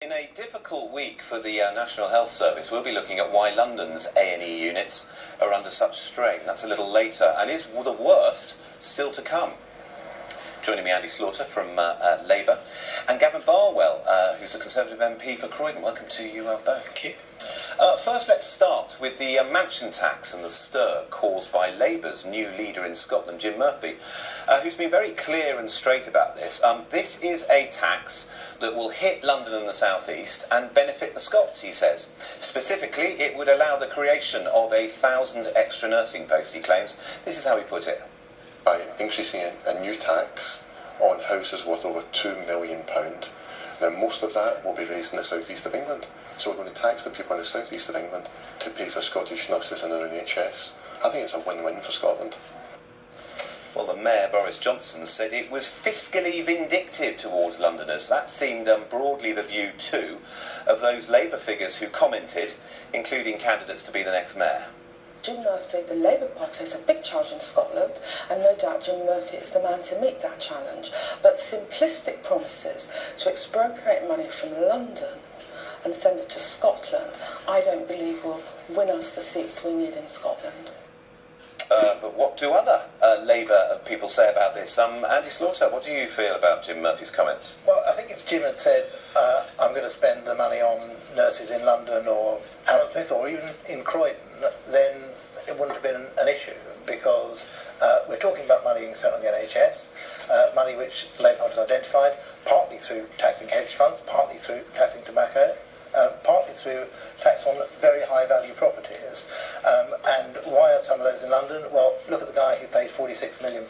In a difficult week for the National Health Service, we'll be looking at why London's A&E units are under such strain. That's a little later, and is the worst still to come? Joining me, Andy Slaughter from Labour, and Gavin Barwell, who's the Conservative MP for Croydon. Welcome to you both. Thank you. First, let's start with the mansion tax and the stir caused by Labour's new leader in Scotland, Jim Murphy, who's been very clear and straight about this. This is a tax that will hit London and the South East and benefit the Scots, he says. Specifically, it would allow the creation of 1,000 extra nursing posts, he claims. This is how he put it. By increasing a new tax on houses worth over £2 million. Now, most of that will be raised in the South East of England. So we're going to tax the people in the South East of England to pay for Scottish nurses in their NHS. I think it's a win-win for Scotland. Well, the Mayor, Boris Johnson, said it was fiscally vindictive towards Londoners. That seemed broadly the view, too, of those Labour figures who commented, including candidates to be the next Mayor. Jim Murphy, the Labour Party, has a big challenge in Scotland, and no doubt Jim Murphy is the man to meet that challenge. But simplistic promises to expropriate money from London and send it to Scotland, I don't believe will win us the seats we need in Scotland. But what do other Labour people say about this? Andy Slaughter, what do you feel about Jim Murphy's comments? Well, I think if Jim had said, I'm going to spend the money on nurses in London or Hammersmith or even in Croydon, then it wouldn't have been an issue, because we're talking about money being spent on the NHS, money which the Labour Party has identified, partly through taxing hedge funds, partly through taxing tobacco, partly through tax on very high-value properties. And why are some of those in London? Well, look at the guy who paid £46 million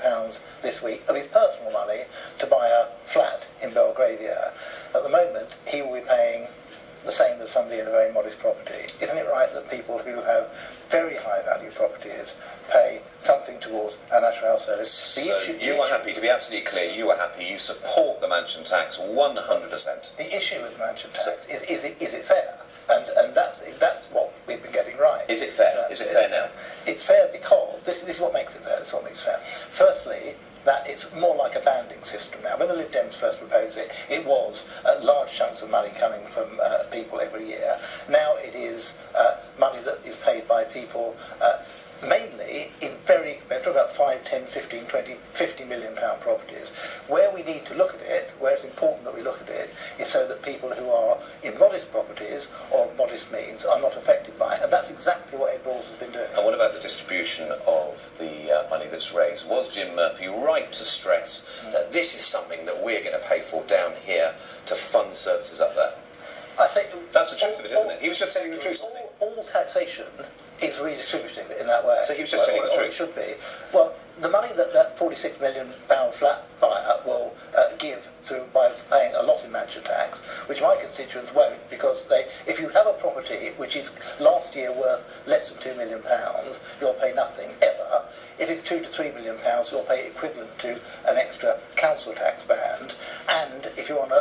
this week of his personal money to buy a flat in Belgravia. At the moment, he will be paying the same as somebody in a very modest property. Isn't it right that people who have very high-value properties pay something towards our National Health Service? So you are happy, to be absolutely clear, you are happy, you support the mansion tax 100%. The issue with the mansion tax is it fair? And that's what we've been getting right. Is it fair? Is it fair now? It's fair because this is what makes it fair. This is what makes it fair. Firstly, that it's more like a banding system now. When the Lib Dems first proposed it, it was large chunks of money coming from people every year. Now it is money that is paid by people mainly in very expensive, about 5, 10, 15, 20, 50 million pound properties. Where we need to look at it, where it's important that we look at it, is so that people who are in modest properties or modest means are not affected by it. And that's exactly what Ed Balls has been doing. And what about the distribution of the money that's raised? Was Jim Murphy right to stress that this is something that we're going to pay for down here to fund services up there? I think that's the truth of it, isn't it? He was just telling the truth. All taxation is redistributed in that way. So he was just telling the truth. It should be. Well, the money that £46 million flat buyer will give through by paying a lot in mansion tax, which my constituents won't, because if you have a property which is last year worth less than £2 million, you'll pay nothing ever. If it's £2 to £3 million, you'll pay equivalent to an extra council tax band. And if you're on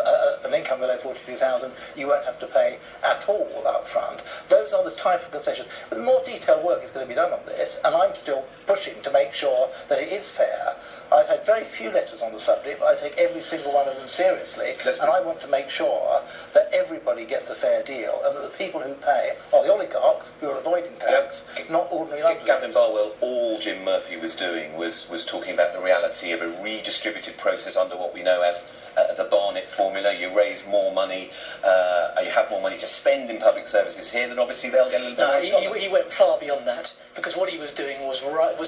an income below 42,000, you won't have to pay at all up front. Those are the type of concessions. But more detailed work is going to be done on this, and I'm still pushing to make sure that it is fair. I've had very few letters on the subject, but I take every single one of them seriously, and I want to make sure that everybody gets a fair deal, and that the people who pay are the oligarchs who are avoiding tax, not ordinary Londoners. Gavin Barwell, all Jim Murphy was doing was talking about the reality of a redistributed process under what we know as the Barnett formula. You raise more money, you have more money to spend in public services here, then obviously they'll get a little bit more. He went far beyond that, because what he was doing was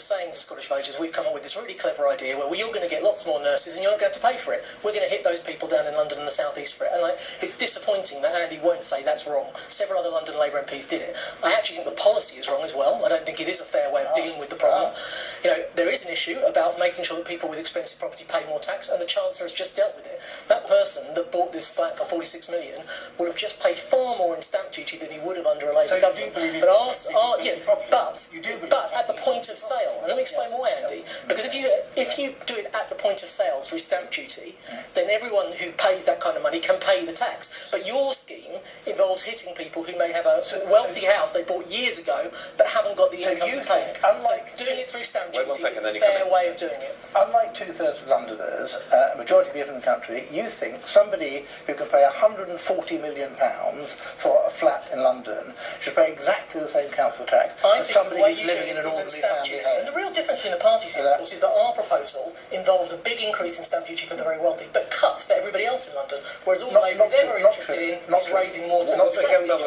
saying to Scottish voters, we've come up with this really clever idea where you're going to get lots more nurses and you're not going to have to pay for it. We're going to hit those people down in London and the South East for it. And it's disappointing that Andy won't say that's wrong. Several other London Labour MPs did it. I actually think the policy is wrong as well. I don't think it is a fair way of dealing with the problem. You know, there is an issue about making sure that people with expensive property pay more tax, and the Chancellor has just dealt with it. That person that bought this flat for 46 million would have just paid far more in stamp duty than he would have under a Labour government. You you do. But at the point of sale, and let me explain why, Andy. Because if you do it at the point of sale through stamp duty, then everyone who pays that kind of money can pay the tax. But your scheme involves hitting people who may have a wealthy house they bought years ago but haven't got the income to pay it. So doing it through stamp duty is a fair way of doing it. Unlike 2/3 of Londoners, a majority of people in the country, you think somebody who can pay £140 million for a flat in London should pay exactly the same council tax as somebody who's living in an ordinary family home. And the real difference between the parties here, of course, is that our proposal involves a big increase in stamp duty for the very wealthy, but cuts for everybody else in London, whereas all Labour is ever interested in is raising more tax.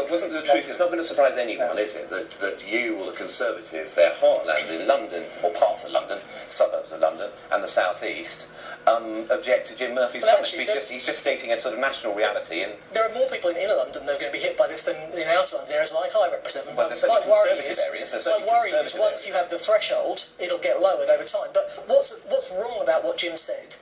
Wasn't the truth, it's not going to surprise anyone, is it, that you or the Conservatives, their heartlands in London, or parts of London, suburbs of London, and the South East, object to Jim Murphy's comment. He's just stating a sort of national reality. And there are more people in inner London that are going to be hit by this than in outer London areas like I represent. Well, there's certainly conservative areas. My worry is once you have the threshold, it'll get lowered over time. But what's wrong about what Jim said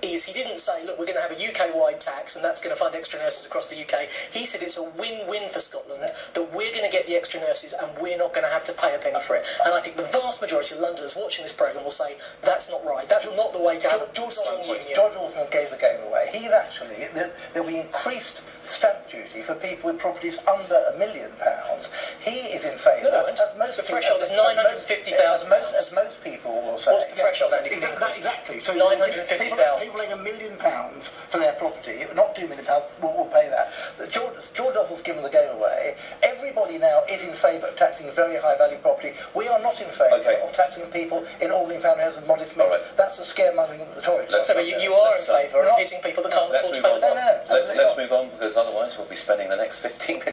is he didn't say, look, we're going to have a UK-wide tax and that's going to fund extra nurses across the UK. He said it's a win-win for Scotland, that we're going to get the extra nurses and we're not going to have to pay a penny for it. And I think the vast majority of Londoners watching this programme will say, that's not right, that's not the way to have a strong union. George Osborne gave the game away. He's actually, there'll be increased stamp duty for people with properties under £1 million. He is in favour. No, the threshold is £950,000. As most people will say. What's the threshold, Andy? Exactly. So £950,000. People paying £1 million for their property, not £2 million, will pay that. George Osborne's given the game away. Everybody now is in favour of taxing very high value property. We are not in favour of taxing people in ordinary family houses and modest means. Right. That's the scaremongering that the Tories. So you are in favour of hitting people that can't afford to pay the bill. Let's move on, because otherwise we'll be spending the next 15 minutes